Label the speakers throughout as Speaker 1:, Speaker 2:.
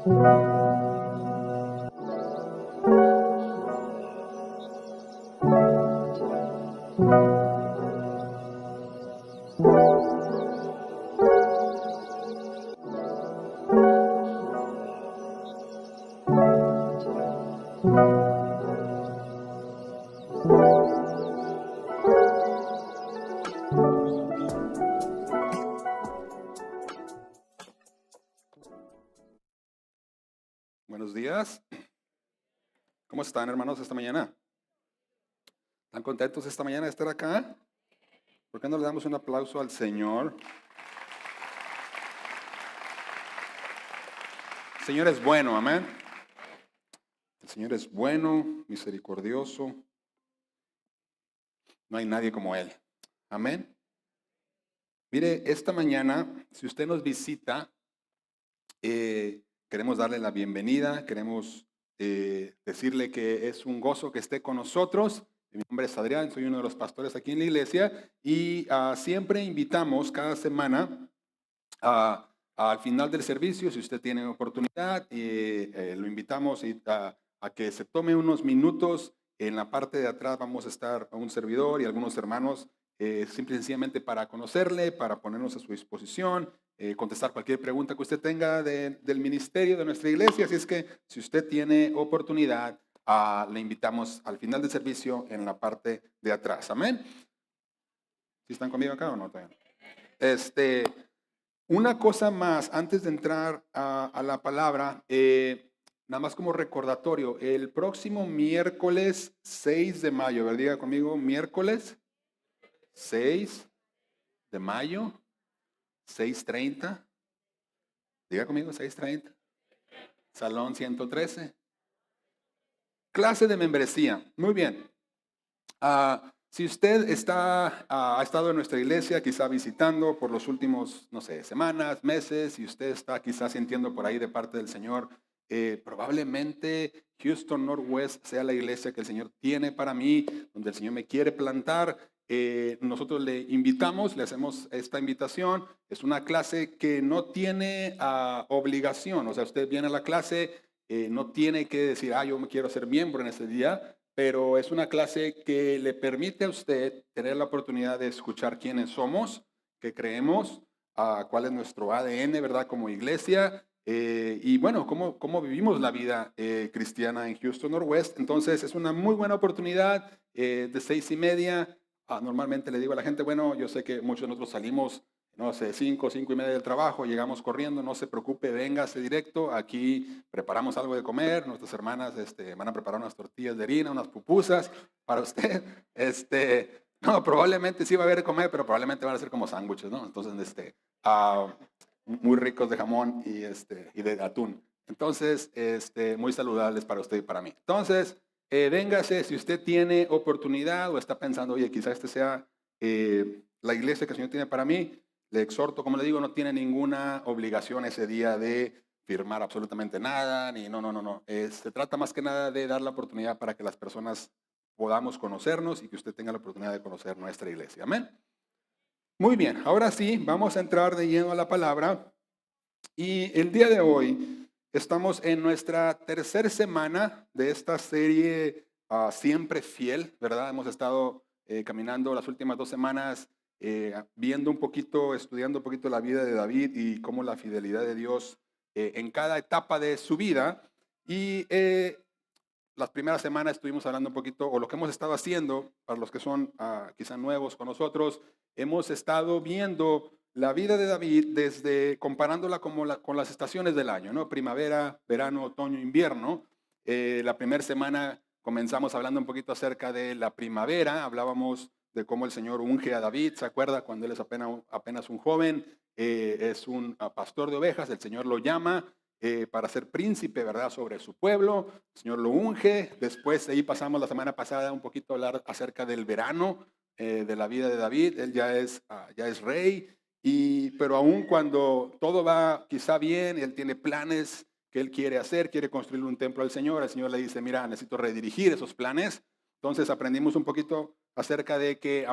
Speaker 1: Buenos días. ¿Cómo están, hermanos, esta mañana? ¿Están contentos esta mañana de estar acá? ¿Por qué no le damos un aplauso al Señor? El Señor es bueno, amén. El Señor es bueno, misericordioso. No hay nadie como Él. Amén. Mire, esta mañana, si usted nos visita, queremos darle la bienvenida, queremos decirle que es un gozo que esté con nosotros. Mi nombre es Adrián, soy uno de los pastores aquí en la iglesia y siempre invitamos cada semana al final del servicio, si usted tiene oportunidad, lo invitamos a que se tome unos minutos. En la parte de atrás vamos a estar un servidor y algunos hermanos, simple y sencillamente para conocerle, para ponernos a su disposición, contestar cualquier pregunta que usted tenga del ministerio de nuestra iglesia. Así es que si usted tiene oportunidad, le invitamos al final del servicio en la parte de atrás. Amén. ¿Sí están conmigo acá o no? Una cosa más, antes de entrar a la palabra, nada más como recordatorio, el próximo miércoles 6 de mayo, a ver, diga conmigo, miércoles 6 de mayo, 6:30, diga conmigo, 6:30, Salón 113, clase de membresía. Muy bien. Si usted ha estado en nuestra iglesia, quizá visitando por los últimos, no sé, semanas, meses, y usted está quizás sintiendo por ahí de parte del Señor, probablemente Houston Northwest sea la iglesia que el Señor tiene para mí, donde el Señor me quiere plantar. Nosotros le invitamos, le hacemos esta invitación. Es una clase que no tiene obligación, o sea, usted viene a la clase, no tiene que decir, yo me quiero ser miembro en ese día, pero es una clase que le permite a usted tener la oportunidad de escuchar quiénes somos, qué creemos, cuál es nuestro ADN, ¿verdad? Como iglesia, y bueno, cómo vivimos la vida cristiana en Houston Northwest. Entonces, es una muy buena oportunidad de 6:30. Normalmente le digo a la gente, bueno, yo sé que muchos de nosotros salimos, no sé, 5:30 del trabajo, llegamos corriendo, no se preocupe, véngase directo, aquí preparamos algo de comer, nuestras hermanas van a preparar unas tortillas de harina, unas pupusas para usted, no, probablemente sí va a haber de comer, pero probablemente van a ser como sándwiches, ¿no? Entonces, muy ricos de jamón y de atún. Entonces, muy saludables para usted y para mí. Entonces, véngase, si usted tiene oportunidad o está pensando, oye, quizá sea la iglesia que el Señor tiene para mí, le exhorto, como le digo, no tiene ninguna obligación ese día de firmar absolutamente nada, ni no. Se trata más que nada de dar la oportunidad para que las personas podamos conocernos y que usted tenga la oportunidad de conocer nuestra iglesia. Amén. Muy bien, ahora sí, vamos a entrar de lleno a la palabra. Y el día de hoy estamos en nuestra tercera semana de esta serie Siempre Fiel, ¿verdad? Hemos estado caminando las últimas 2 semanas, viendo un poquito, estudiando un poquito la vida de David y cómo la fidelidad de Dios en cada etapa de su vida. Y las primeras semanas estuvimos hablando un poquito, o lo que hemos estado haciendo, para los que son quizá nuevos con nosotros, hemos estado viendo la vida de David desde comparándola con las estaciones del año, ¿no? Primavera, verano, otoño, invierno. La primera semana comenzamos hablando un poquito acerca de la primavera, hablábamos de cómo el Señor unge a David, ¿se acuerda? Cuando él es apenas un joven, es un pastor de ovejas, el Señor lo llama para ser príncipe, ¿verdad? Sobre su pueblo, el Señor lo unge. Después de ahí pasamos la semana pasada un poquito a hablar acerca del verano, de la vida de David. Él ya es rey, pero aún cuando todo va quizá bien, él tiene planes que él quiere hacer, quiere construir un templo al Señor. El Señor le dice, mira, necesito redirigir esos planes. Entonces aprendimos un poquito acerca de que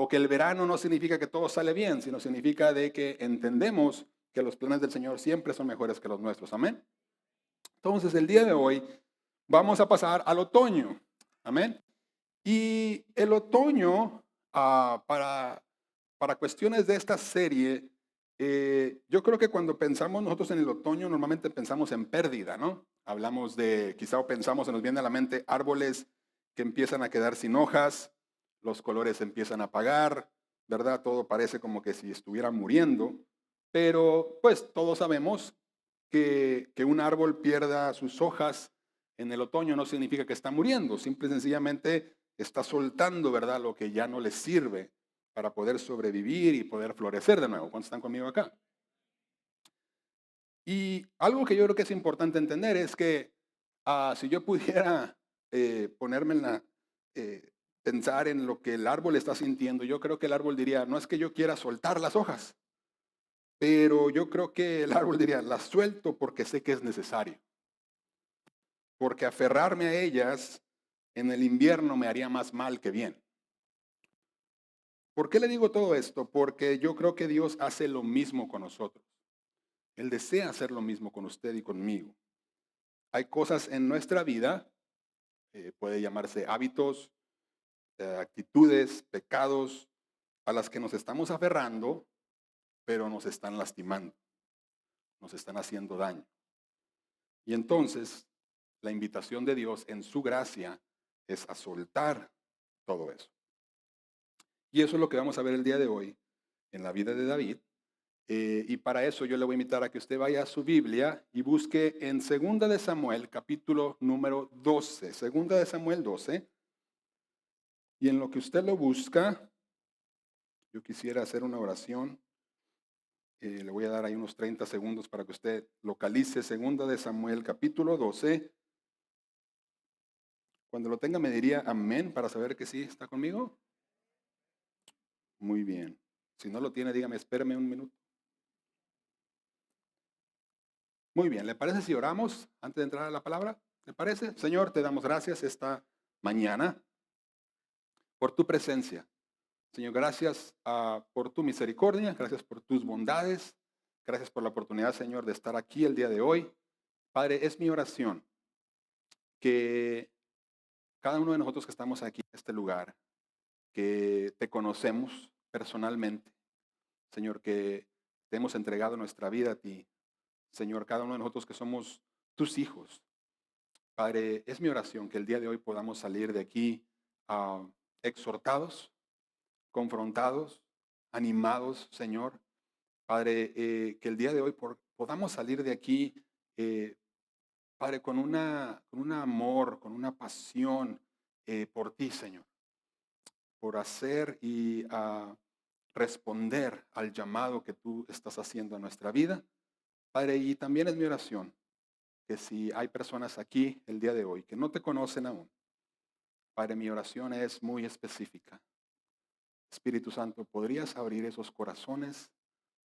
Speaker 1: que el verano no significa que todo sale bien, sino significa de que entendemos que los planes del Señor siempre son mejores que los nuestros. Amén. Entonces, el día de hoy vamos a pasar al otoño. Amén. Y el otoño, para cuestiones de esta serie, yo creo que cuando pensamos nosotros en el otoño, normalmente pensamos en pérdida, ¿no? Hablamos de, quizá o pensamos, se nos viene a la mente árboles que empiezan a quedar sin hojas, los colores empiezan a apagar, ¿verdad? Todo parece como que si estuviera muriendo, pero pues todos sabemos que un árbol pierda sus hojas en el otoño no significa que está muriendo, simple y sencillamente está soltando, ¿verdad? Lo que ya no le sirve para poder sobrevivir y poder florecer de nuevo. ¿Cuántos están conmigo acá? Y algo que yo creo que es importante entender es que si yo pudiera ponerme en pensar en lo que el árbol está sintiendo, yo creo que el árbol diría, no es que yo quiera soltar las hojas, pero yo creo que el árbol diría, las suelto porque sé que es necesario, porque aferrarme a ellas en el invierno me haría más mal que bien. ¿Por qué le digo todo esto? Porque yo creo que Dios hace lo mismo con nosotros. Él desea hacer lo mismo con usted y conmigo. Hay cosas en nuestra vida, puede llamarse hábitos, actitudes, pecados, a las que nos estamos aferrando, pero nos están lastimando, nos están haciendo daño. Y entonces, la invitación de Dios en su gracia es a soltar todo eso. Y eso es lo que vamos a ver el día de hoy en la vida de David. Y para eso yo le voy a invitar a que usted vaya a su Biblia y busque en Segunda de Samuel, capítulo número 12. Segunda de Samuel 12. Y en lo que usted lo busca, yo quisiera hacer una oración. Le voy a dar ahí unos 30 segundos para que usted localice Segunda de Samuel, capítulo 12. Cuando lo tenga me diría amén para saber que sí está conmigo. Muy bien. Si no lo tiene, dígame, espéreme un minuto. Muy bien, ¿le parece si oramos antes de entrar a la palabra? ¿Le parece? Señor, te damos gracias esta mañana por tu presencia. Señor, gracias por tu misericordia, gracias por tus bondades, gracias por la oportunidad, Señor, de estar aquí el día de hoy. Padre, es mi oración que cada uno de nosotros que estamos aquí en este lugar, que te conocemos personalmente, Señor, que te hemos entregado nuestra vida a ti, Señor, cada uno de nosotros que somos tus hijos. Padre, es mi oración que el día de hoy podamos salir de aquí exhortados, confrontados, animados, Señor. Padre, que el día de hoy podamos salir de aquí, eh, Padre, con un amor, con una pasión por ti, Señor, por hacer y responder al llamado que tú estás haciendo a nuestra vida. Padre, y también es mi oración que si hay personas aquí el día de hoy que no te conocen aún, Padre, mi oración es muy específica. Espíritu Santo, ¿podrías abrir esos corazones,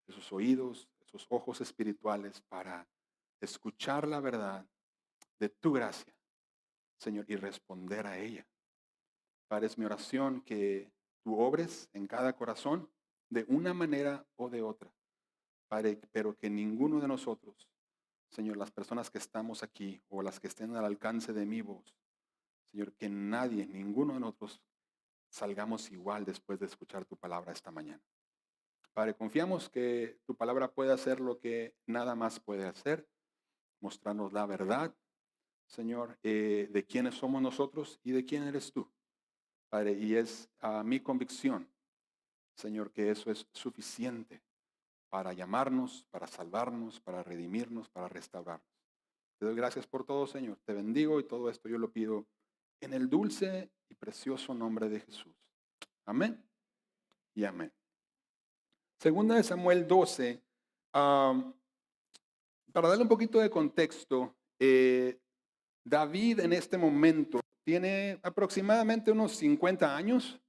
Speaker 1: esos oídos, esos ojos espirituales para escuchar la verdad de tu gracia, Señor, y responder a ella? Padre, es mi oración que tú obres en cada corazón de una manera o de otra, Padre, pero que ninguno de nosotros, Señor, las personas que estamos aquí o las que estén al alcance de mi voz, Señor, que nadie, ninguno de nosotros salgamos igual después de escuchar tu palabra esta mañana. Padre, confiamos que tu palabra puede hacer lo que nada más puede hacer, mostrarnos la verdad, Señor, de quiénes somos nosotros y de quién eres tú. Padre, y es mi convicción, Señor, que eso es suficiente para llamarnos, para salvarnos, para redimirnos, para restaurarnos. Te doy gracias por todo, Señor. Te bendigo y todo esto yo lo pido en el dulce y precioso nombre de Jesús. Amén y amén. Segunda de Samuel 12, para darle un poquito de contexto, David en este momento tiene aproximadamente unos 50 años.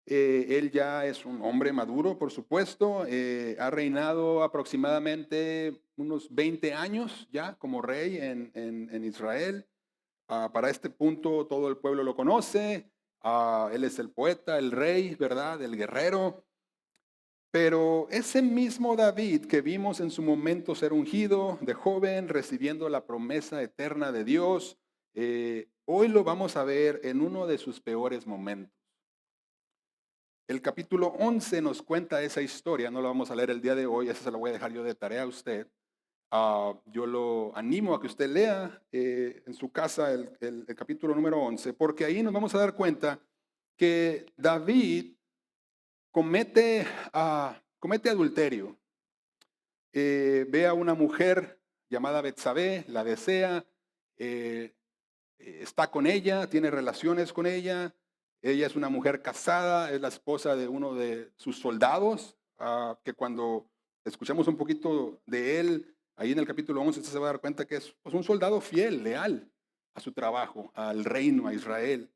Speaker 1: Él ya es un hombre maduro, por supuesto. Ha reinado aproximadamente unos 20 años ya como rey en Israel. Para este punto todo el pueblo lo conoce. Él es el poeta, el rey, ¿verdad? El guerrero. Pero ese mismo David que vimos en su momento ser ungido de joven, recibiendo la promesa eterna de Dios, hoy lo vamos a ver en uno de sus peores momentos. El capítulo 11 nos cuenta esa historia, no la vamos a leer el día de hoy, esa se la voy a dejar yo de tarea a usted. Yo lo animo a que usted lea en su casa el capítulo número 11, porque ahí nos vamos a dar cuenta que David comete adulterio. Ve a una mujer llamada Betsabé, la desea, eh, está con ella, tiene relaciones con ella. Ella es una mujer casada, es la esposa de uno de sus soldados, que cuando escuchamos un poquito de él, ahí en el capítulo 11 usted se va a dar cuenta que es pues, un soldado fiel, leal a su trabajo, al reino, a Israel.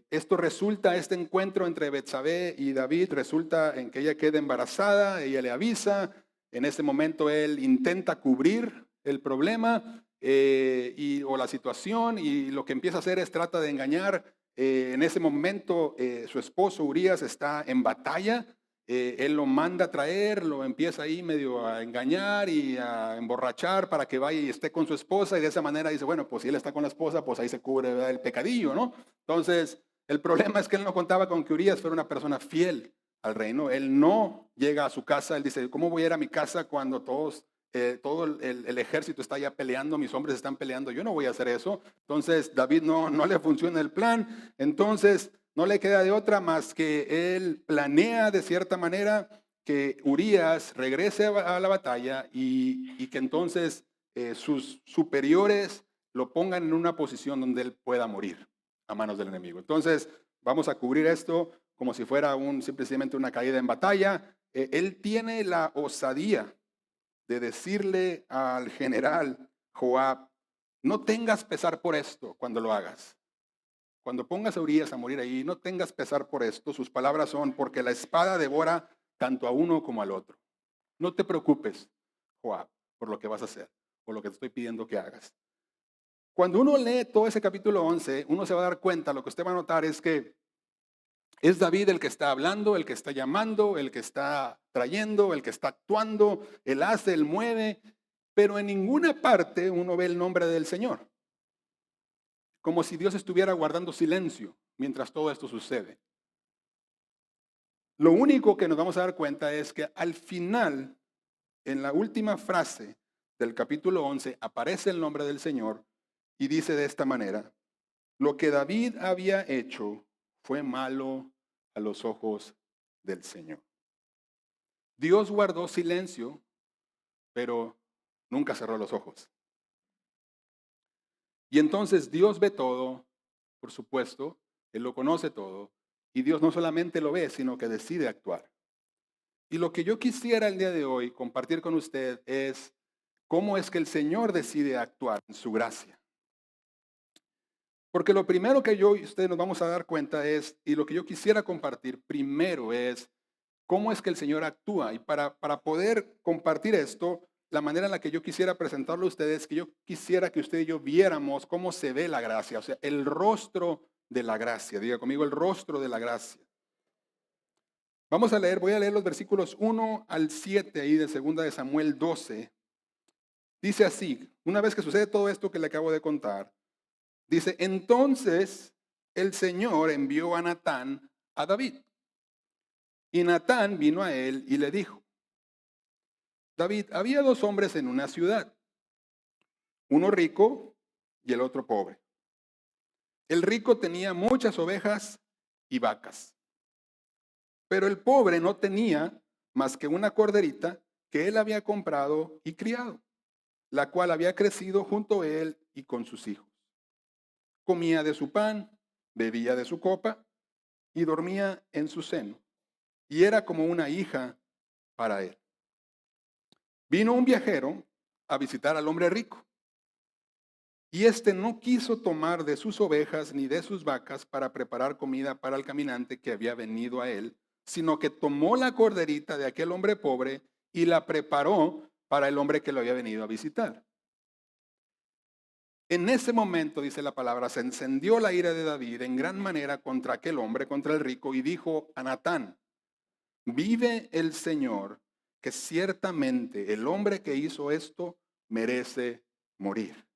Speaker 1: Este encuentro entre Betsabé y David resulta en que ella queda embarazada, ella le avisa, en ese momento él intenta cubrir el problema o la situación y lo que empieza a hacer es trata de engañar. En ese momento su esposo Urías está en batalla, él lo manda a traer, lo empieza ahí medio a engañar y a emborrachar para que vaya y esté con su esposa y de esa manera dice, bueno, pues si él está con la esposa, pues ahí se cubre, ¿verdad?, el pecadillo, ¿no? Entonces, el problema es que él no contaba con que Urías fuera una persona fiel al reino. Él no llega a su casa, él dice, ¿cómo voy a ir a mi casa cuando todo el ejército está ya peleando, mis hombres están peleando? Yo no voy a hacer eso. Entonces, David no le funciona el plan. Entonces, no le queda de otra más que él planea de cierta manera que Urías regrese a la batalla y que entonces sus superiores lo pongan en una posición donde él pueda morir a manos del enemigo. Entonces, vamos a cubrir esto como si fuera simplemente una caída en batalla. Él tiene la osadía de decirle al general Joab, no tengas pesar por esto cuando lo hagas. Cuando pongas a Urías a morir ahí, no tengas pesar por esto. Sus palabras son, porque la espada devora tanto a uno como al otro. No te preocupes, Joab, por lo que vas a hacer, por lo que te estoy pidiendo que hagas. Cuando uno lee todo ese capítulo 11, uno se va a dar cuenta, lo que usted va a notar es que es David el que está hablando, el que está llamando, el que está trayendo, el que está actuando, él hace, él mueve, pero en ninguna parte uno ve el nombre del Señor. Como si Dios estuviera guardando silencio mientras todo esto sucede. Lo único que nos vamos a dar cuenta es que al final, en la última frase del capítulo 11, aparece el nombre del Señor y dice de esta manera, lo que David había hecho fue malo a los ojos del Señor. Dios guardó silencio, pero nunca cerró los ojos. Y entonces Dios ve todo, por supuesto, Él lo conoce todo, y Dios no solamente lo ve, sino que decide actuar. Y lo que yo quisiera el día de hoy compartir con usted es cómo es que el Señor decide actuar en su gracia. Porque lo primero que yo y usted nos vamos a dar cuenta es, y lo que yo quisiera compartir primero es, cómo es que el Señor actúa. Y para poder compartir esto, la manera en la que yo quisiera presentarlo a ustedes es que yo quisiera que usted y yo viéramos cómo se ve la gracia, o sea, el rostro de la gracia. Diga conmigo, el rostro de la gracia. Voy a leer los versículos 1 al 7 ahí de 2 de Samuel 12. Dice así, una vez que sucede todo esto que le acabo de contar, dice, entonces el Señor envió a Natán a David. Y Natán vino a él y le dijo, David, había dos hombres en una ciudad, uno rico y el otro pobre. El rico tenía muchas ovejas y vacas, pero el pobre no tenía más que una corderita que él había comprado y criado, la cual había crecido junto a él y con sus hijos. Comía de su pan, bebía de su copa y dormía en su seno, y era como una hija para él. Vino un viajero a visitar al hombre rico, y éste no quiso tomar de sus ovejas ni de sus vacas para preparar comida para el caminante que había venido a él, sino que tomó la corderita de aquel hombre pobre y la preparó para el hombre que lo había venido a visitar. En ese momento, dice la palabra, se encendió la ira de David en gran manera contra aquel hombre, contra el rico, y dijo a Natán, Vive el Señor, que ciertamente el hombre que hizo esto merece morir.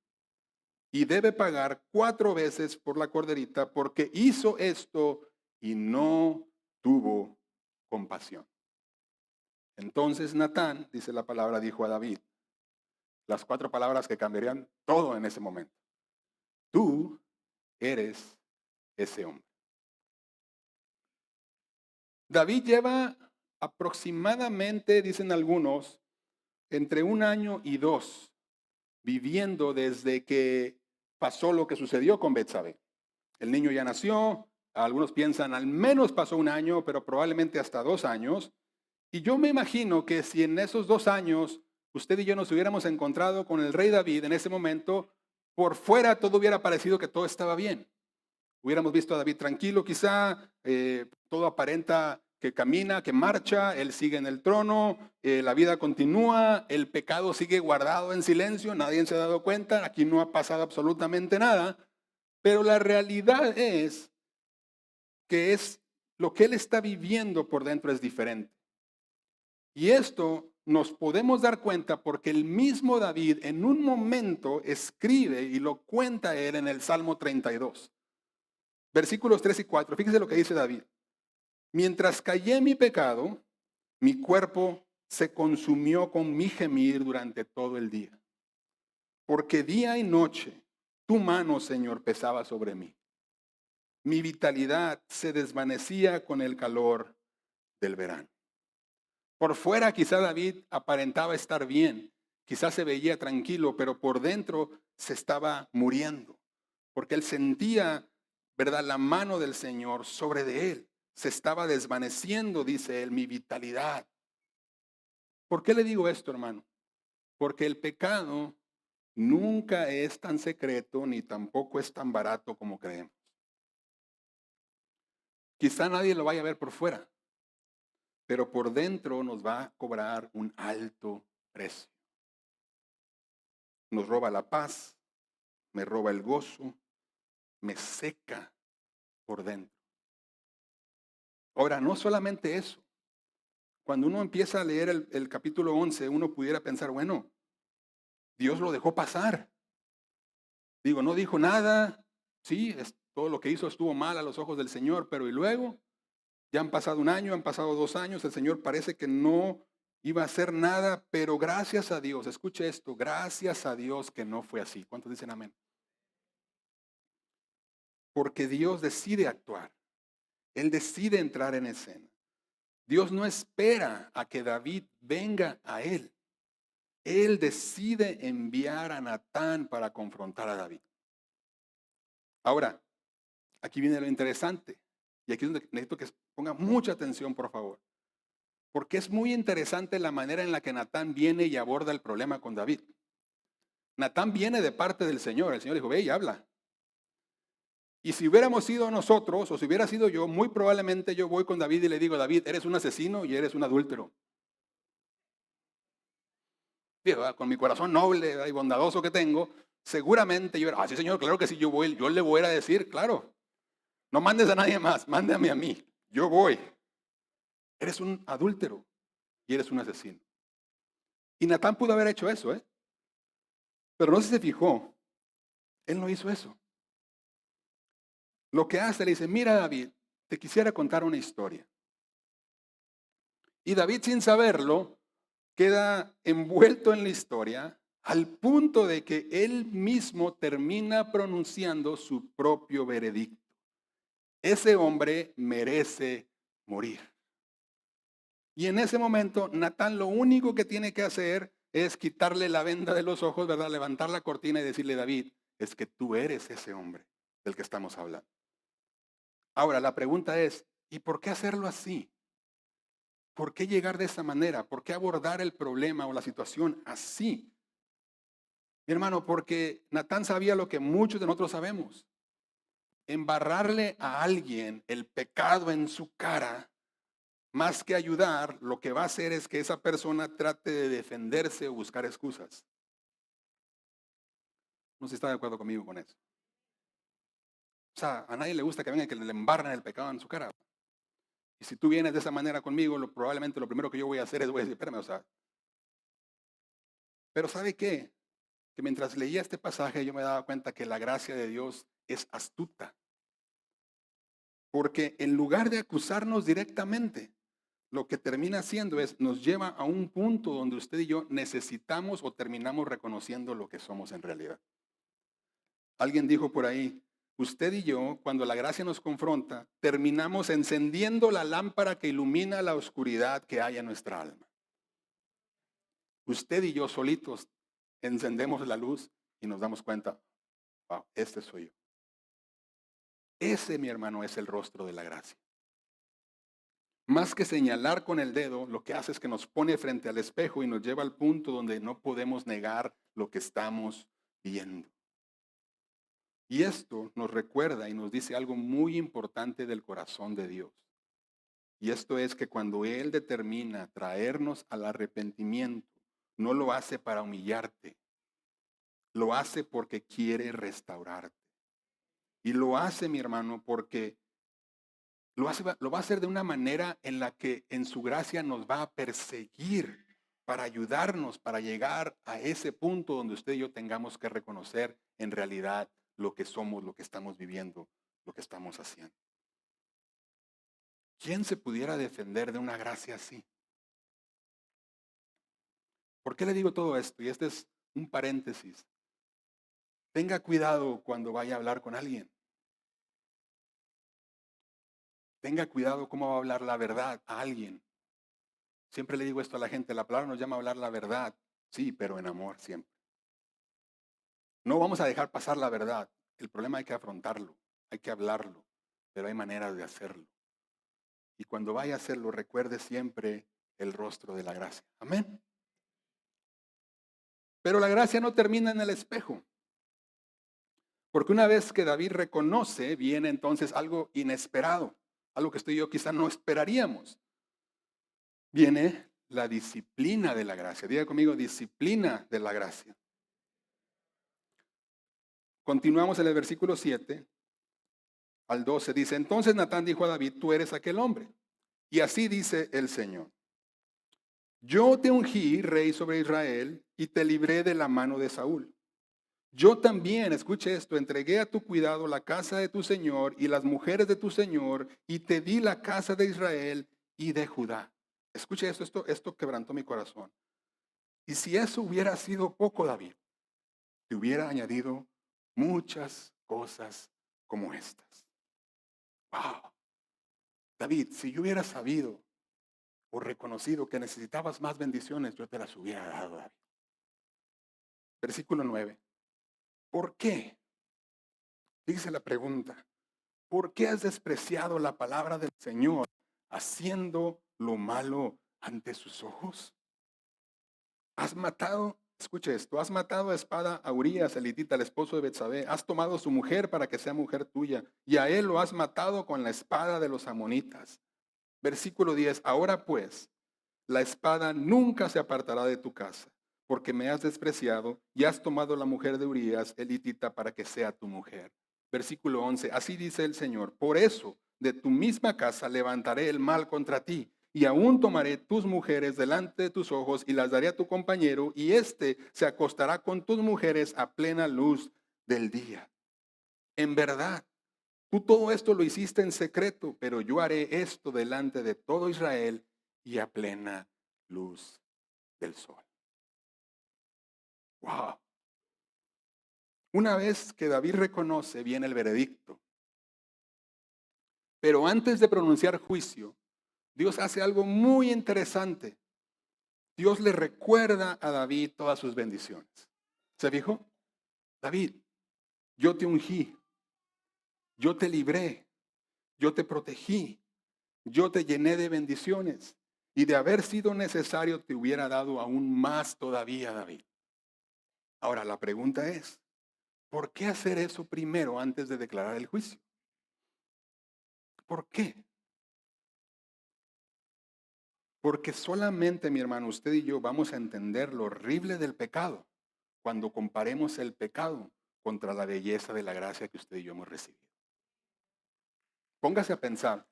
Speaker 1: Y debe pagar 4 veces por la corderita porque hizo esto y no tuvo compasión. Entonces Natán, dice la palabra, dijo a David, las 4 palabras que cambiarían todo en ese momento. Tú eres ese hombre. David lleva aproximadamente, dicen algunos, entre 1 año y 2 viviendo desde que pasó lo que sucedió con Betsabé. El niño ya nació, algunos piensan al menos pasó 1 año, pero probablemente hasta 2 años. Y yo me imagino que si en esos 2 años usted y yo nos hubiéramos encontrado con el rey David en ese momento, por fuera todo hubiera parecido que todo estaba bien. Hubiéramos visto a David tranquilo quizá, todo aparenta que camina, que marcha, él sigue en el trono, la vida continúa, el pecado sigue guardado en silencio, nadie se ha dado cuenta, aquí no ha pasado absolutamente nada, pero la realidad es que es lo que él está viviendo por dentro es diferente. Y esto nos podemos dar cuenta porque el mismo David en un momento escribe y lo cuenta él en el Salmo 32. Versículos 3 y 4, fíjese lo que dice David. Mientras callé mi pecado, mi cuerpo se consumió con mi gemir durante todo el día. Porque día y noche tu mano, Señor, pesaba sobre mí. Mi vitalidad se desvanecía con el calor del verano. Por fuera quizá David aparentaba estar bien, quizás se veía tranquilo, pero por dentro se estaba muriendo, porque él sentía, ¿verdad?, la mano del Señor sobre de él. Se estaba desvaneciendo, dice él, mi vitalidad. ¿Por qué le digo esto, hermano? Porque el pecado nunca es tan secreto ni tampoco es tan barato como creemos. Quizá nadie lo vaya a ver por fuera, pero por dentro nos va a cobrar un alto precio. Nos roba la paz, me roba el gozo, me seca por dentro. Ahora, no solamente eso. Cuando uno empieza a leer el capítulo 11, uno pudiera pensar, bueno, Dios lo dejó pasar. Digo, no dijo nada, sí, todo lo que hizo estuvo mal a los ojos del Señor, pero y luego, ya han pasado 1 año, han pasado 2 años, el Señor parece que no iba a hacer nada, pero gracias a Dios, escuche esto, gracias a Dios que no fue así. ¿Cuántos dicen amén? Porque Dios decide actuar, Él decide entrar en escena. Dios no espera a que David venga a Él. Él decide enviar a Natán para confrontar a David. Ahora, aquí viene lo interesante. Y aquí es donde necesito que ponga mucha atención, por favor. Porque es muy interesante la manera en la que Natán viene y aborda el problema con David. Natán viene de parte del Señor. El Señor dijo, ve y habla. Y si hubiéramos sido nosotros, o si hubiera sido yo, muy probablemente yo voy con David y le digo, David, eres un asesino y eres un adúltero. Con mi corazón noble y bondadoso que tengo, seguramente yo era, sí señor, claro que sí, yo le voy a decir, claro, no mandes a nadie más, mándame a mí, yo voy. Eres un adúltero y eres un asesino. Y Natán pudo haber hecho eso, ¿eh? Pero no sé si se fijó, él no hizo eso. Lo que hace, le dice, mira David, te quisiera contar una historia. Y David, sin saberlo, queda envuelto en la historia al punto de que él mismo termina pronunciando su propio veredicto. Ese hombre merece morir. Y en ese momento, Natán lo único que tiene que hacer es quitarle la venda de los ojos, ¿verdad? Levantar la cortina y decirle, David, es que tú eres ese hombre del que estamos hablando. Ahora, la pregunta es, ¿y por qué hacerlo así? ¿Por qué llegar de esa manera? ¿Por qué abordar el problema o la situación así? Mi hermano, porque Natán sabía lo que muchos de nosotros sabemos. Embarrarle a alguien el pecado en su cara, más que ayudar, lo que va a hacer es que esa persona trate de defenderse o buscar excusas. No sé si está de acuerdo conmigo con eso. O sea, a nadie le gusta que venga y que le embarren el pecado en su cara. Y si tú vienes de esa manera conmigo, probablemente lo primero que yo voy a hacer es voy a decir, espérame, o sea, pero ¿sabe qué? Que mientras leía este pasaje yo me daba cuenta que la gracia de Dios es astuta. Porque en lugar de acusarnos directamente, lo que termina haciendo es nos lleva a un punto donde usted y yo necesitamos o terminamos reconociendo lo que somos en realidad. Alguien dijo por ahí, usted y yo, cuando la gracia nos confronta, terminamos encendiendo la lámpara que ilumina la oscuridad que hay en nuestra alma. Usted y yo solitos encendemos la luz y nos damos cuenta, wow, este soy yo. Ese, mi hermano, es el rostro de la gracia. Más que señalar con el dedo, lo que hace es que nos pone frente al espejo y nos lleva al punto donde no podemos negar lo que estamos viendo. Y esto nos recuerda y nos dice algo muy importante del corazón de Dios. Y esto es que cuando Él determina traernos al arrepentimiento, no lo hace para humillarte, lo hace porque quiere restaurarte. Y lo hace, mi hermano, porque lo va a hacer de una manera en la que en su gracia nos va a perseguir para ayudarnos, para llegar a ese punto donde usted y yo tengamos que reconocer en realidad lo que somos, lo que estamos viviendo, lo que estamos haciendo. ¿Quién se pudiera defender de una gracia así? ¿Por qué le digo todo esto? Y este es un paréntesis. Tenga cuidado cuando vaya a hablar con alguien. Tenga cuidado cómo va a hablar la verdad a alguien. Siempre le digo esto a la gente, la palabra nos llama a hablar la verdad, sí, pero en amor siempre. No vamos a dejar pasar la verdad. El problema hay que afrontarlo, hay que hablarlo, pero hay maneras de hacerlo. Y cuando vaya a hacerlo, recuerde siempre el rostro de la gracia. Amén. Pero la gracia no termina en el espejo. Porque una vez que David reconoce, viene entonces algo inesperado, algo que usted y yo quizá no esperaríamos. Viene la disciplina de la gracia. Diga conmigo, disciplina de la gracia. Continuamos en el versículo 7 al 12. Dice, entonces Natán dijo a David, tú eres aquel hombre. Y así dice el Señor. Yo te ungí rey sobre Israel y te libré de la mano de Saúl. Yo también, escuche esto, entregué a tu cuidado la casa de tu Señor y las mujeres de tu Señor y te di la casa de Israel y de Judá. Escuche esto quebrantó mi corazón. Y si eso hubiera sido poco, David, te hubiera añadido muchas cosas como estas. Wow. David, si yo hubiera sabido o reconocido que necesitabas más bendiciones, yo te las hubiera dado, David. Versículo 9. ¿Por qué? Dice la pregunta. ¿Por qué has despreciado la palabra del Señor haciendo lo malo ante sus ojos? Has matado, escuche esto, has matado a espada a Urías, elitita, el esposo de Betsabé. Has tomado su mujer para que sea mujer tuya y a él lo has matado con la espada de los amonitas. Versículo 10. Ahora pues, la espada nunca se apartará de tu casa, porque me has despreciado y has tomado la mujer de Urías, elitita, para que sea tu mujer. Versículo 11, así dice el Señor, por eso de tu misma casa levantaré el mal contra ti, y aún tomaré tus mujeres delante de tus ojos y las daré a tu compañero, y éste se acostará con tus mujeres a plena luz del día. En verdad, tú todo esto lo hiciste en secreto, pero yo haré esto delante de todo Israel y a plena luz del sol. Wow. Una vez que David reconoce, viene el veredicto. Pero antes de pronunciar juicio, Dios hace algo muy interesante. Dios le recuerda a David todas sus bendiciones. ¿Se fijó? David, yo te ungí, yo te libré, yo te protegí, yo te llené de bendiciones y de haber sido necesario te hubiera dado aún más todavía, David. Ahora la pregunta es, ¿por qué hacer eso primero antes de declarar el juicio? ¿Por qué? Porque solamente, mi hermano, usted y yo vamos a entender lo horrible del pecado cuando comparemos el pecado contra la belleza de la gracia que usted y yo hemos recibido. Póngase a pensar.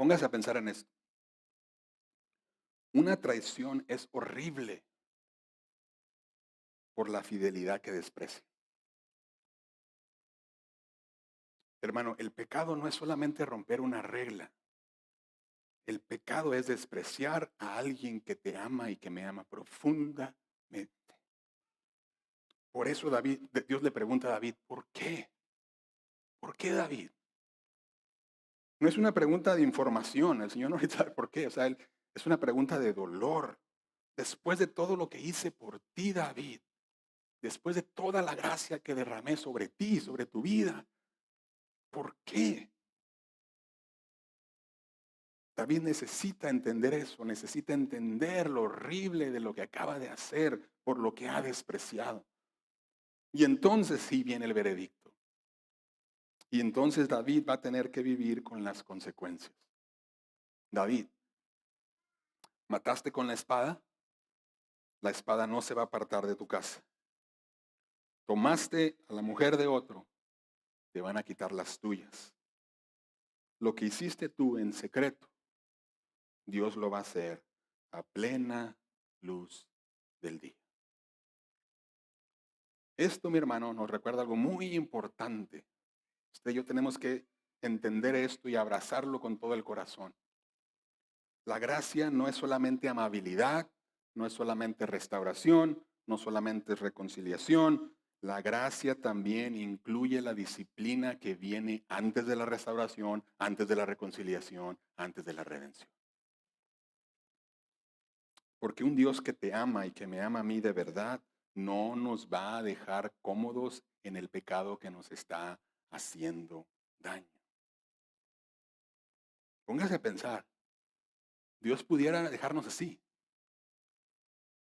Speaker 1: Póngase a pensar en esto. Una traición es horrible por la fidelidad que desprecia. Hermano, el pecado no es solamente romper una regla. El pecado es despreciar a alguien que te ama y que me ama profundamente. Por eso Dios le pregunta a David, ¿por qué? ¿Por qué, David? No es una pregunta de información, el Señor no sabe por qué, o sea, es una pregunta de dolor. Después de todo lo que hice por ti, David, después de toda la gracia que derramé sobre ti, sobre tu vida, ¿por qué? David necesita entender eso, necesita entender lo horrible de lo que acaba de hacer por lo que ha despreciado. Y entonces sí viene el veredicto. Y entonces David va a tener que vivir con las consecuencias. David, ¿mataste con la espada no se va a apartar de tu casa. Tomaste a la mujer de otro, te van a quitar las tuyas. Lo que hiciste tú en secreto, Dios lo va a hacer a plena luz del día. Esto, mi hermano, nos recuerda algo muy importante. Usted y yo tenemos que entender esto y abrazarlo con todo el corazón. La gracia no es solamente amabilidad, no es solamente restauración, no solamente es reconciliación. La gracia también incluye la disciplina que viene antes de la restauración, antes de la reconciliación, antes de la redención. Porque un Dios que te ama y que me ama a mí de verdad, no nos va a dejar cómodos en el pecado que nos está haciendo daño. Póngase a pensar, Dios pudiera dejarnos así.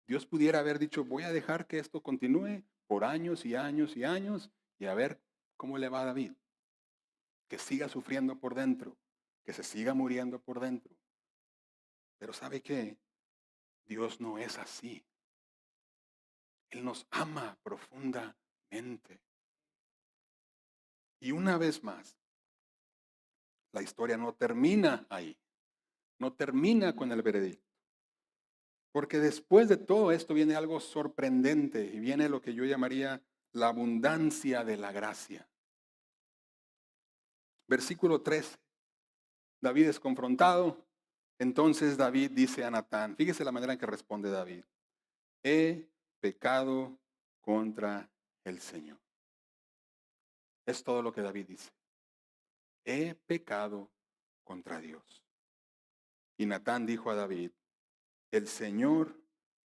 Speaker 1: Dios pudiera haber dicho, voy a dejar que esto continúe por años y años y años y a ver cómo le va a David. Que siga sufriendo por dentro, que se siga muriendo por dentro. Pero ¿sabe qué? Dios no es así. Él nos ama profundamente. Y una vez más, la historia no termina ahí. No termina con el veredicto. Porque después de todo esto viene algo sorprendente y viene lo que yo llamaría la abundancia de la gracia. Versículo 13. David es confrontado. Entonces David dice a Natán, fíjese la manera en que responde David. He pecado contra el Señor. Es todo lo que David dice. He pecado contra Dios. Y Natán dijo a David, el Señor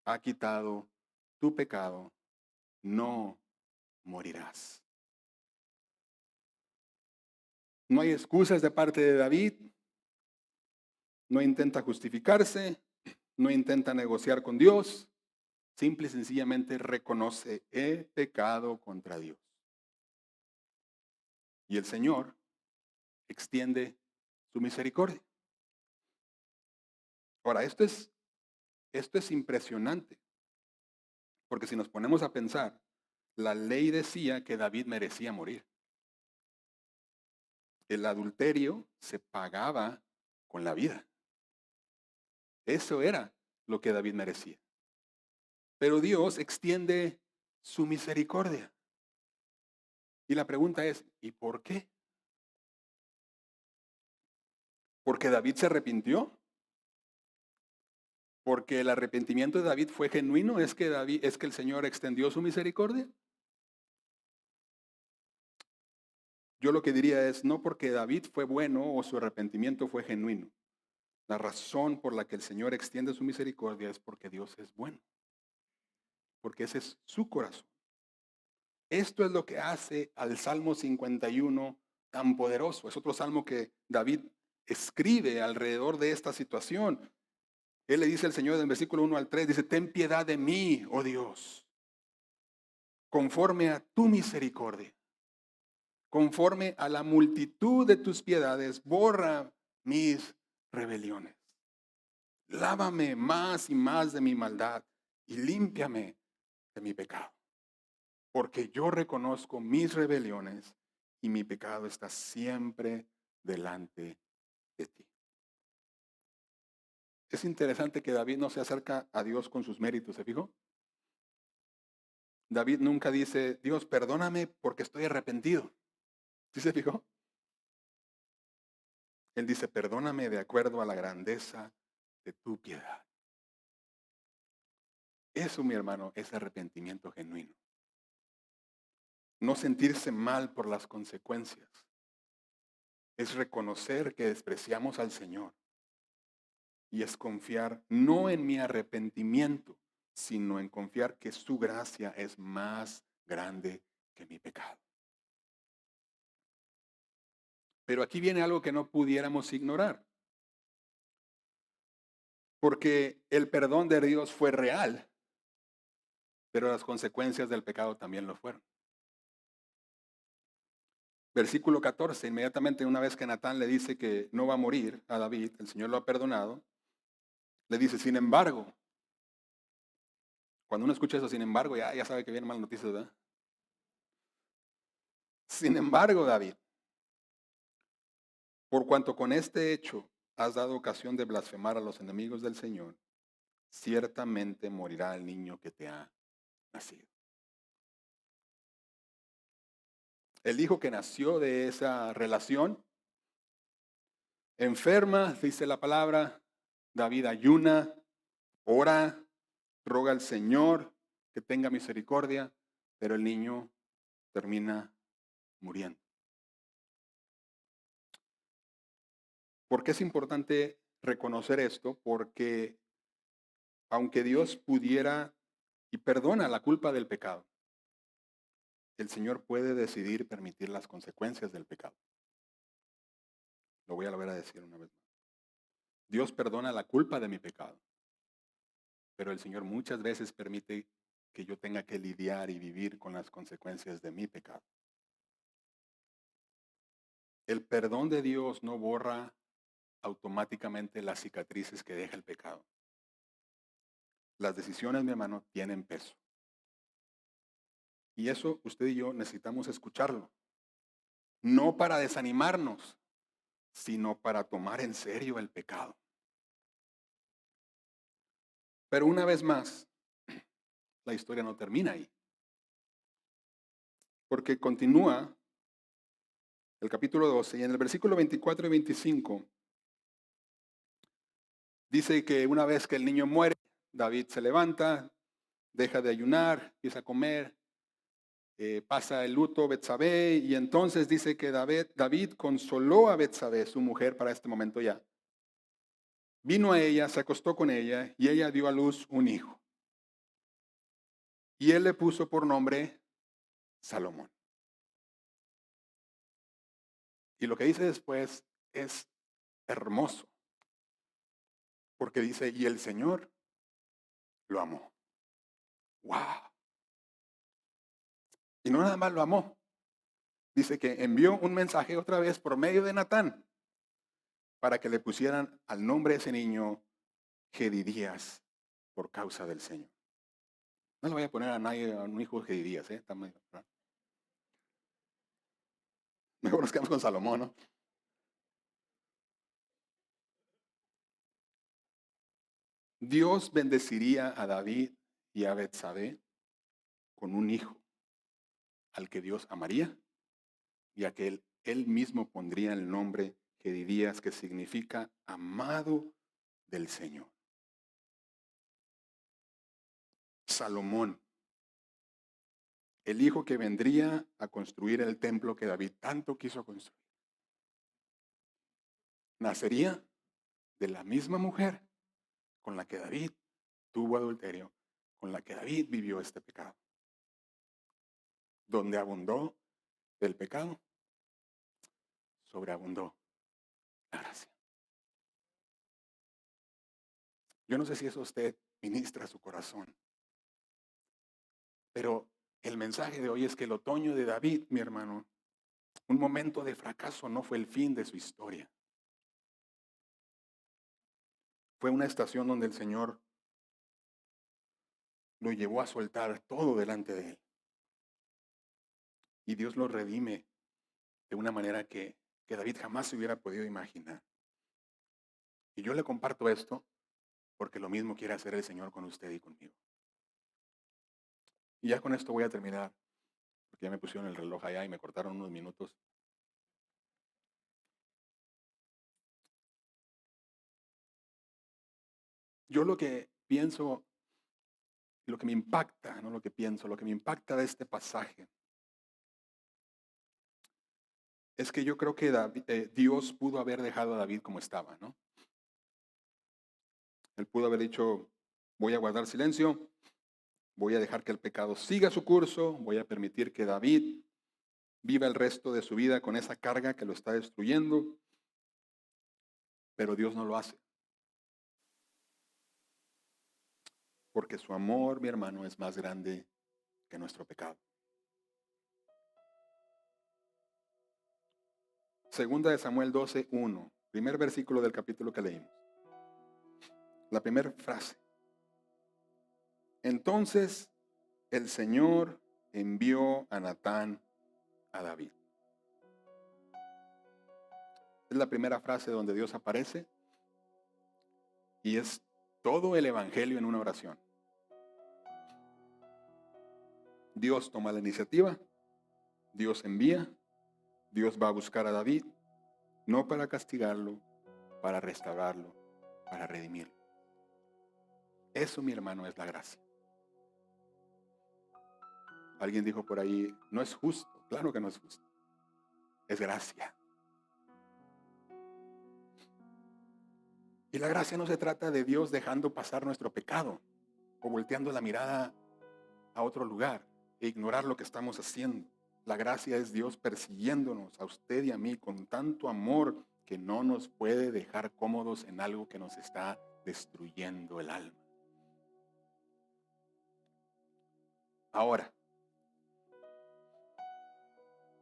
Speaker 1: ha quitado tu pecado, no morirás. No hay excusas de parte de David, no intenta justificarse, no intenta negociar con Dios, simple y sencillamente reconoce, he pecado contra Dios. Y el Señor extiende su misericordia. Ahora, esto es impresionante, porque si nos ponemos a pensar, la ley decía que David merecía morir. El adulterio se pagaba con la vida. Eso era lo que David merecía. Pero Dios extiende su misericordia. Y la pregunta es, ¿y por qué? ¿Porque David se arrepintió? ¿Porque el arrepentimiento de David fue genuino? ¿Es que el Señor extendió su misericordia? Yo lo que diría es, no porque David fue bueno o su arrepentimiento fue genuino. La razón por la que el Señor extiende su misericordia es porque Dios es bueno. Porque ese es su corazón. Esto es lo que hace al Salmo 51 tan poderoso. Es otro salmo que David escribe alrededor de esta situación. Él le dice al Señor en el versículo 1 al 3, dice, ten piedad de mí, oh Dios, conforme a tu misericordia, conforme a la multitud de tus piedades, borra mis rebeliones. Lávame más y más de mi maldad y límpiame de mi pecado. Porque yo reconozco mis rebeliones y mi pecado está siempre delante de ti. Es interesante que David no se acerca a Dios con sus méritos, ¿se fijó? David nunca dice, Dios, perdóname porque estoy arrepentido. ¿Sí se fijó? Él dice, perdóname de acuerdo a la grandeza de tu piedad. Eso, mi hermano, es arrepentimiento genuino. No sentirse mal por las consecuencias. Es reconocer que despreciamos al Señor. Y es confiar no en mi arrepentimiento, sino en confiar que su gracia es más grande que mi pecado. Pero aquí viene algo que no pudiéramos ignorar. Porque el perdón de Dios fue real, pero las consecuencias del pecado también lo fueron. Versículo 14, inmediatamente una vez que Natán le dice que no va a morir a David, el Señor lo ha perdonado, le dice, sin embargo, cuando uno escucha eso, sin embargo, ya sabe que vienen malas noticias, ¿verdad? Sin embargo, David, por cuanto con este hecho has dado ocasión de blasfemar a los enemigos del Señor, ciertamente morirá el niño que te ha nacido. El hijo que nació de esa relación, enferma, dice la palabra, David ayuna, ora, roga al Señor que tenga misericordia, pero el niño termina muriendo. ¿Por qué es importante reconocer esto? Porque aunque Dios pudiera y perdona la culpa del pecado, el Señor puede decidir permitir las consecuencias del pecado. Lo voy a volver a decir una vez más. Dios perdona la culpa de mi pecado, pero el Señor muchas veces permite que yo tenga que lidiar y vivir con las consecuencias de mi pecado. El perdón de Dios no borra automáticamente las cicatrices que deja el pecado. Las decisiones, mi hermano, tienen peso. Y eso usted y yo necesitamos escucharlo. No para desanimarnos, sino para tomar en serio el pecado. Pero una vez más, la historia no termina ahí. Porque continúa el capítulo 12 y en el versículo 24 y 25 dice que una vez que el niño muere, David se levanta, deja de ayunar, empieza a comer, pasa el luto Betsabé y entonces dice que David consoló a Betsabé, su mujer, para este momento ya. Vino a ella, se acostó con ella y ella dio a luz un hijo. Y él le puso por nombre Salomón. Y lo que dice después es hermoso. Porque dice, y el Señor lo amó. ¡Wow! Y no nada más lo amó. Dice que envió un mensaje otra vez por medio de Natán para que le pusieran al nombre de ese niño Jedidías por causa del Señor. No le voy a poner a nadie a un hijo Jedidías, ¿eh? Mejor nos quedamos con Salomón, ¿no? Dios bendeciría a David y a Betsabé con un hijo al que Dios amaría y a que él mismo pondría el nombre Jedidías, que significa amado del Señor. Salomón, el hijo que vendría a construir el templo que David tanto quiso construir, nacería de la misma mujer con la que David tuvo adulterio, con la que David vivió este pecado. Donde abundó el pecado, sobreabundó la gracia. Yo no sé si eso usted ministra su corazón, pero el mensaje de hoy es que el otoño de David, mi hermano, un momento de fracaso no fue el fin de su historia. Fue una estación donde el Señor lo llevó a soltar todo delante de él. Y Dios lo redime de una manera que David jamás se hubiera podido imaginar. Y yo le comparto esto porque lo mismo quiere hacer el Señor con usted y conmigo. Y ya con esto voy a terminar, porque ya me pusieron el reloj allá y me cortaron unos minutos. Yo lo que pienso, lo que me impacta, no lo que pienso, lo que me impacta de este pasaje es que yo creo que Dios pudo haber dejado a David como estaba, ¿no? Él pudo haber dicho, voy a guardar silencio, voy a dejar que el pecado siga su curso, voy a permitir que David viva el resto de su vida con esa carga que lo está destruyendo, pero Dios no lo hace. Porque su amor, mi hermano, es más grande que nuestro pecado. Segunda de Samuel 12:1, primer versículo del capítulo que leímos. La primera frase. Entonces el Señor envió a Natán a David. Es la primera frase donde Dios aparece y es todo el evangelio en una oración. Dios toma la iniciativa, Dios envía, Dios va a buscar a David, no para castigarlo, para restaurarlo, para redimirlo. Eso, mi hermano, es la gracia. Alguien dijo por ahí, no es justo. Claro que no es justo. Es gracia. Y la gracia no se trata de Dios dejando pasar nuestro pecado o volteando la mirada a otro lugar e ignorar lo que estamos haciendo. La gracia es Dios persiguiéndonos a usted y a mí con tanto amor que no nos puede dejar cómodos en algo que nos está destruyendo el alma. Ahora,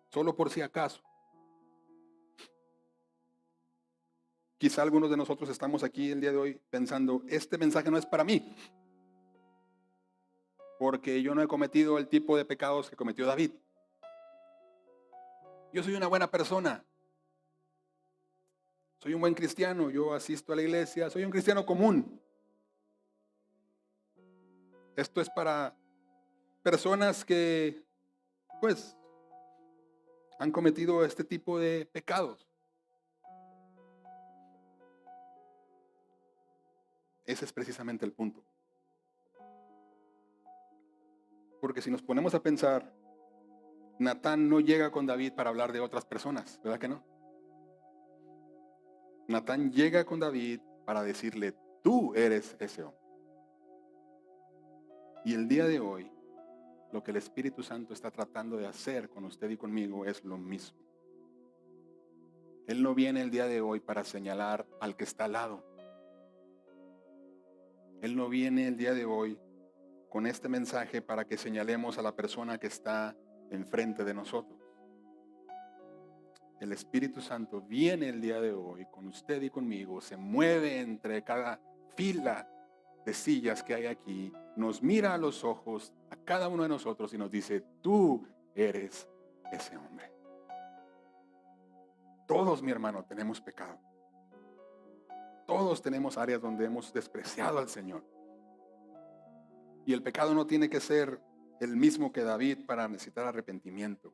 Speaker 1: solo por si acaso, quizá algunos de nosotros estamos aquí el día de hoy pensando, este mensaje no es para mí, porque yo no he cometido el tipo de pecados que cometió David. Yo soy una buena persona, soy un buen cristiano, yo asisto a la iglesia, soy un cristiano común. Esto es para personas que, pues, han cometido este tipo de pecados. Ese es precisamente el punto. Porque si nos ponemos a pensar, Natán no llega con David para hablar de otras personas, ¿verdad que no? Natán llega con David para decirle, tú eres ese hombre. Y el día de hoy, lo que el Espíritu Santo está tratando de hacer con usted y conmigo es lo mismo. Él no viene el día de hoy para señalar al que está al lado. Él no viene el día de hoy con este mensaje para que señalemos a la persona que está enfrente de nosotros. El Espíritu Santo viene el día de hoy con usted y conmigo, se mueve entre cada fila de sillas que hay aquí, nos mira a los ojos a cada uno de nosotros y nos dice, tú eres ese hombre. Todos, mi hermano, tenemos pecado. Todos tenemos áreas donde hemos despreciado al Señor. Y el pecado no tiene que ser el mismo que David para necesitar arrepentimiento.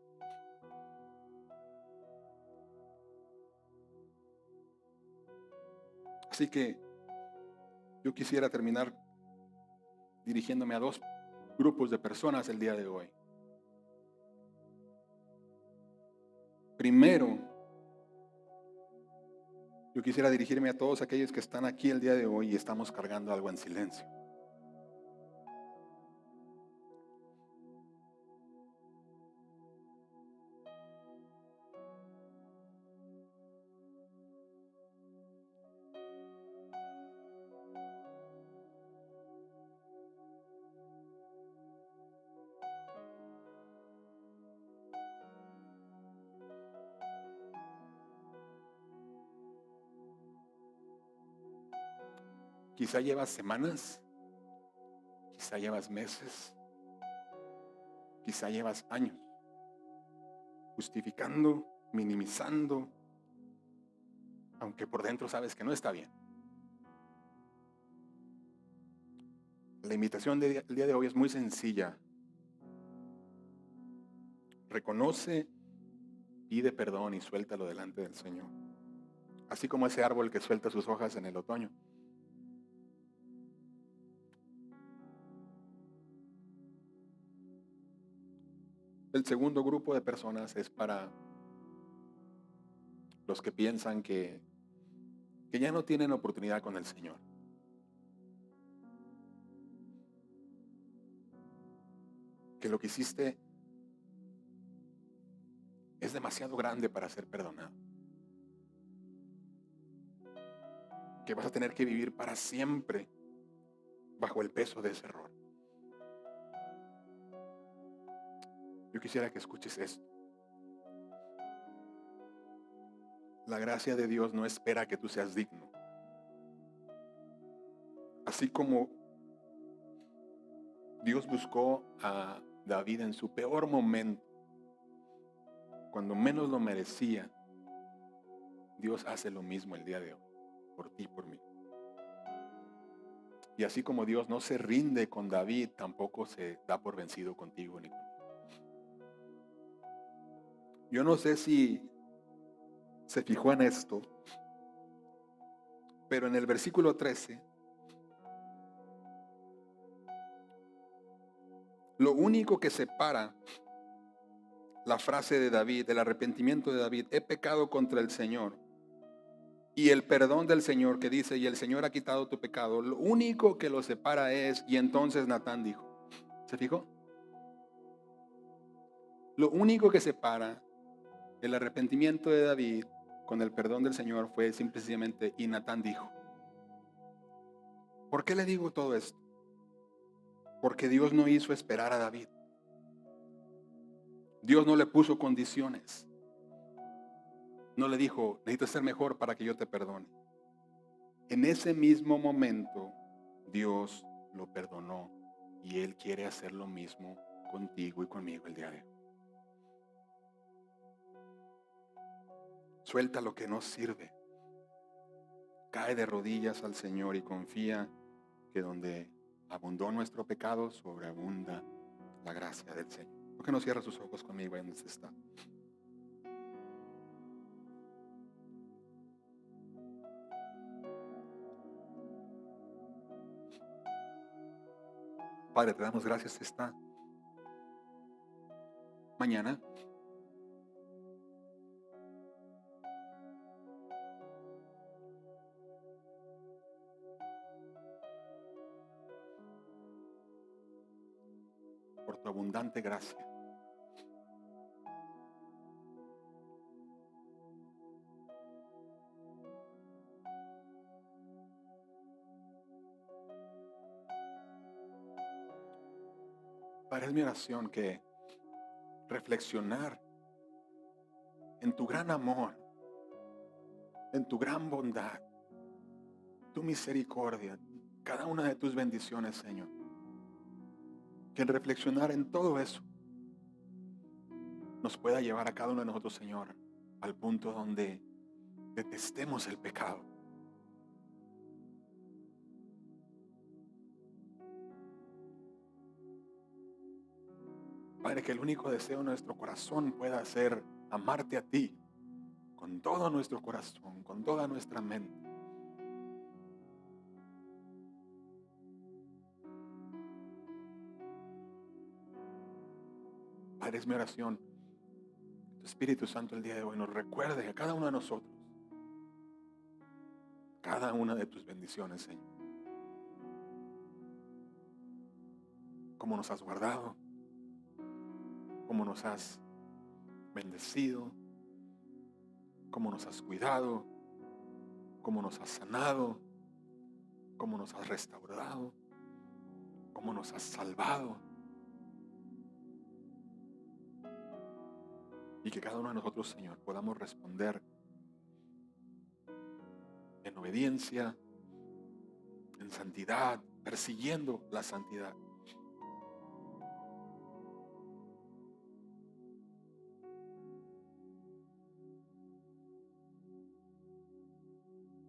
Speaker 1: Así que yo quisiera terminar dirigiéndome a dos grupos de personas el día de hoy. Primero, yo quisiera dirigirme a todos aquellos que están aquí el día de hoy y estamos cargando algo en silencio. Quizá llevas semanas, quizá llevas meses, quizá llevas años, justificando, minimizando, aunque por dentro sabes que no está bien. La invitación del día de hoy es muy sencilla. Reconoce, pide perdón y suéltalo delante del Señor. Así como ese árbol que suelta sus hojas en el otoño. El segundo grupo de personas es para los que piensan que ya no tienen oportunidad con el Señor. Que lo que hiciste es demasiado grande para ser perdonado. Que vas a tener que vivir para siempre bajo el peso de ese error. Yo quisiera que escuches esto. La gracia de Dios no espera que tú seas digno. Así como Dios buscó a David en su peor momento, cuando menos lo merecía, Dios hace lo mismo el día de hoy, por ti y por mí. Y así como Dios no se rinde con David, tampoco se da por vencido contigo ni conmigo. Yo no sé si se fijó en esto, pero en el versículo 13, lo único que separa la frase de David, el arrepentimiento de David, he pecado contra el Señor, y el perdón del Señor que dice, y el Señor ha quitado tu pecado, lo único que lo separa es, y entonces Natán dijo, ¿se fijó? Lo único que separa el arrepentimiento de David con el perdón del Señor fue simplemente, y Natán dijo. ¿Por qué le digo todo esto? Porque Dios no hizo esperar a David. Dios no le puso condiciones. No le dijo, necesitas ser mejor para que yo te perdone. En ese mismo momento, Dios lo perdonó y Él quiere hacer lo mismo contigo y conmigo el día de hoy. Suelta lo que no sirve. Cae de rodillas al Señor y confía que donde abundó nuestro pecado, sobreabunda la gracia del Señor. ¿Por qué no cierra sus ojos conmigo ahí donde está? Padre, te damos gracias esta mañana. Por tu abundante gracia. Padre, es mi oración que reflexionar en tu gran amor, en tu gran bondad, tu misericordia, cada una de tus bendiciones, Señor. Que el reflexionar en todo eso nos pueda llevar a cada uno de nosotros, Señor, al punto donde detestemos el pecado. Padre, que el único deseo de nuestro corazón pueda ser amarte a ti con todo nuestro corazón, con toda nuestra mente. Padre, es mi oración. Que tu Espíritu Santo el día de hoy nos recuerde a cada uno de nosotros cada una de tus bendiciones, Señor. Cómo nos has guardado, cómo nos has bendecido, cómo nos has cuidado, cómo nos has sanado, cómo nos has restaurado, cómo nos has salvado. Y que cada uno de nosotros, Señor, podamos responder en obediencia, en santidad, persiguiendo la santidad.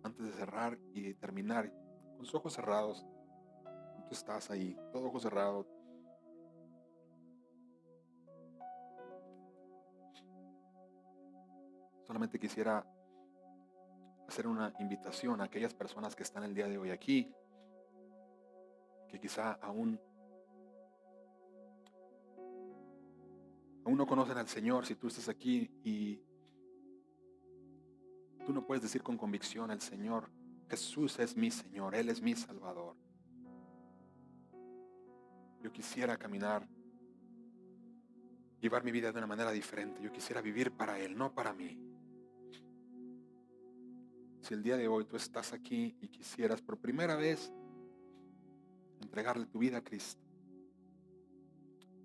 Speaker 1: Antes de cerrar y terminar, con los ojos cerrados, tú estás ahí, todo ojo cerrado. Solamente quisiera hacer una invitación a aquellas personas que están el día de hoy aquí, que quizá aún no conocen al Señor. Si tú estás aquí y tú no puedes decir con convicción al Señor: Jesús es mi Señor, Él es mi Salvador. Yo quisiera caminar, llevar mi vida de una manera diferente. Yo quisiera vivir para Él, no para mí. Si el día de hoy tú estás aquí y quisieras por primera vez entregarle tu vida a Cristo,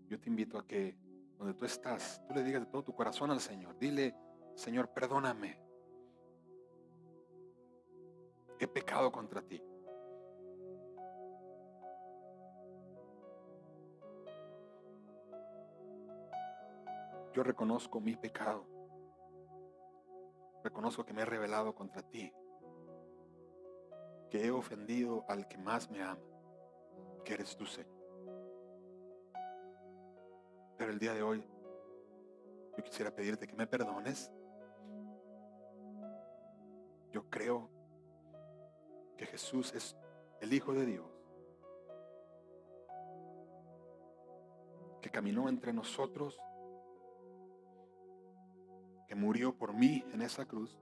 Speaker 1: yo te invito a que donde tú estás, tú le digas de todo tu corazón al Señor. Dile: Señor, perdóname. He pecado contra ti. Yo reconozco mi pecado. Reconozco que me he rebelado contra ti, que he ofendido al que más me ama, que eres tú, Señor. Pero el día de hoy yo quisiera pedirte que me perdones. Yo creo que Jesús es el Hijo de Dios, que caminó entre nosotros, que murió por mí en esa cruz,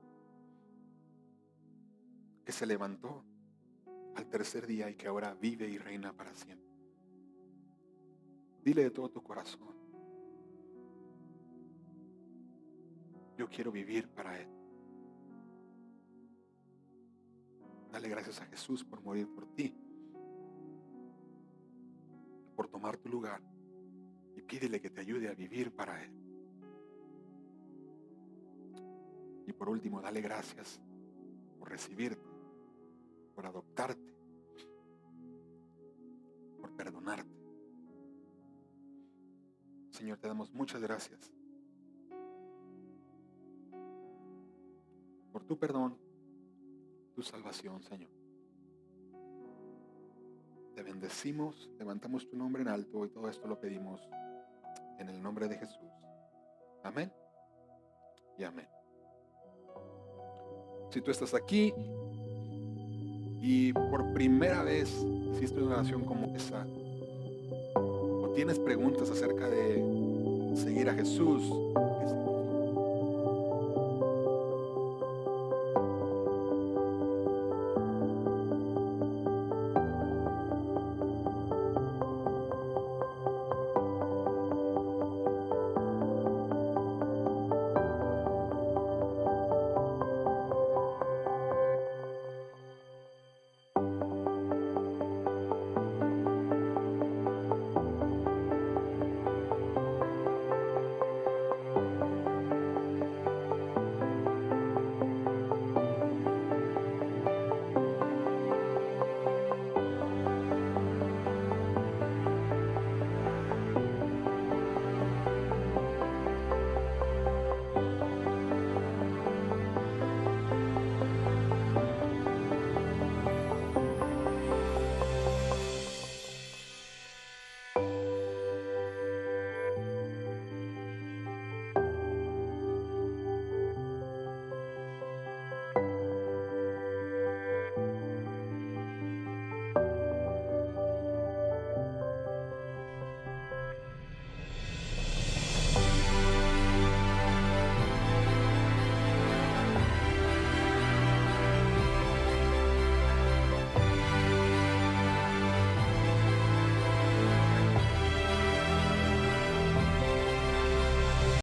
Speaker 1: que se levantó al tercer día y que ahora vive y reina para siempre. Dile de todo tu corazón: yo quiero vivir para Él. Dale gracias a Jesús por morir por ti, por tomar tu lugar, y pídele que te ayude a vivir para Él. Y por último, dale gracias por recibirte, por adoptarte, por perdonarte. Señor, te damos muchas gracias por tu perdón, tu salvación, Señor. Te bendecimos, levantamos tu nombre en alto y todo esto lo pedimos en el nombre de Jesús. Amén y amén. Si tú estás aquí y por primera vez hiciste una oración como esa, o tienes preguntas acerca de seguir a Jesús, ¿qué significa?